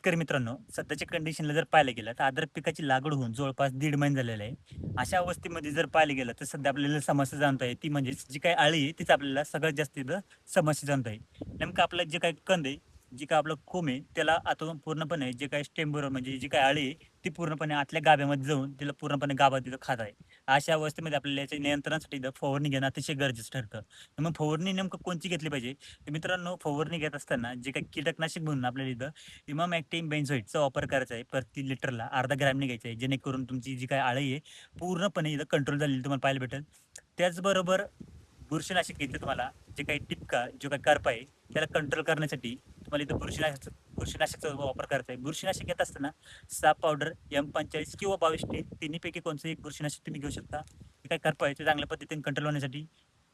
शेतकरी मित्रांनो, सध्याच्या कंडिशनला जर पाहायला गेलं तर अद्रक पिकाची लागवड होऊन जवळपास दीड महिना झालेला आहे. अशा अवस्थेमध्ये जर पाहायला गेलं तर सध्या आपल्याला समस्या जाणवत आहे ती म्हणजे जी काही अळी आहे तीच आपल्याला सगळ्यात जास्त इथं समस्या जाणवत आहे. नेमकं आपलं जे काही कंद आहे, जे काही आपलं कोंब आहे त्याला आतून पूर्णपणे जे काही स्टेमवर म्हणजे जी काही अळी आहे ती पूर्णपणे आतल्या गाभ्यामध्ये जाऊन तिला पूर्णपणे गाभा तिथं खात आहे. अशा अवस्थेमध्ये आपल्याला याच्या नियंत्रणासाठी इथं फवारणी घेणं अतिशय गरजेचं ठरतं. तर मग फवारणी नेमकं कोणती घेतली पाहिजे? तर मित्रांनो, फवारणी घेत असताना जे काही कीटकनाशक म्हणून आपल्याला इथं इमामॅक्टिन बेन्झोएटचा वापर करायचा आहे. प्रति लिटरला अर्धा ग्रॅमने घ्यायचा आहे. जेणेकरून तुमची जी काही अळी आहे, पूर्णपणे इथं कंट्रोल झालेली तुम्हाला पाहायला भेटेल. त्याचबरोबर बुरशीनाशक घ्यायचं तुम्हाला. जे काही टिपका, जो काही करपा आहे, त्याला कंट्रोल करण्यासाठी तुम्हाला इथं बुरशीनाशकचा वापर करायचा आहे. बुरशीनाशक घेत असताना साप पावडर, M45 किंवा 22T तिन्हीपैकी कोणतं एक बुरशीनाशक तुम्ही घेऊ शकता. जे काही करपा आहे, ते चांगल्या पद्धतीने कंट्रोल होण्यासाठी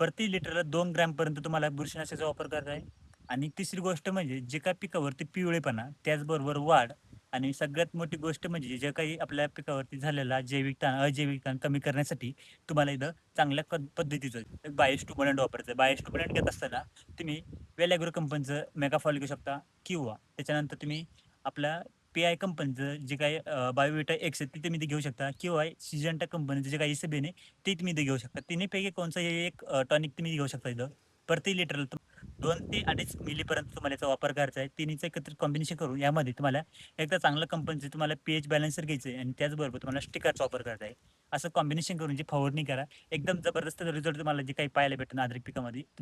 प्रति लिटरला 2 ग्रॅमपर्यंत तुम्हाला बुरशीनाशकाचा वापर करायचा आहे. आणि तिसरी गोष्ट म्हणजे जे काही पिकावरती पिवळेपणा, त्याचबरोबर वाढ आणि सगळ्यात मोठी गोष्ट म्हणजे जे काही आपल्या पिकावरती झालेला जैविक ताण, अजैविक ताण कमी करण्यासाठी तुम्हाला इथं चांगल्या पद्धतीचं बायोस्टिम्युलंट वापरायचं आहे. बायोस्टिम्युलंट घेत असताना तुम्ही वेल ॲग्रो कंपनीचं मेगाफॉल घेऊ शकता किंवा त्याच्यानंतर तुम्ही आपल्या पी-आय कंपनीचं जे काही बायोविटा एक्स आहे ते तुम्ही ते घेऊ शकता किंवा सिजंटा कंपनीचं जे काही इसेबेन आहे ते तुम्ही ते घेऊ शकता. तिन्हीपैकी कोणचंही एक टॉनिक तुम्ही घेऊ शकता इथं. प्रति लिटरला 2 ते 2.5 मिलीपर्यंत तुम्हाला याचा वापर करायचा आहे. तिन्हीचं एकत्रित कॉम्बिनेशन करून यामध्ये तुम्हाला एकदा चांगल्या कंपनीचं तुम्हाला पी-एच बॅलन्सर घ्यायचं आहे आणि त्याचबरोबर तुम्हाला स्टिकरचा वापर करायचा आहे. असं कॉम्बिनेशन करून जी फवारणी करा. एकदम जबरदस्त रिझल्ट तुम्हाला जे काही पाहायला भेटेल अद्रक पिकामध्ये.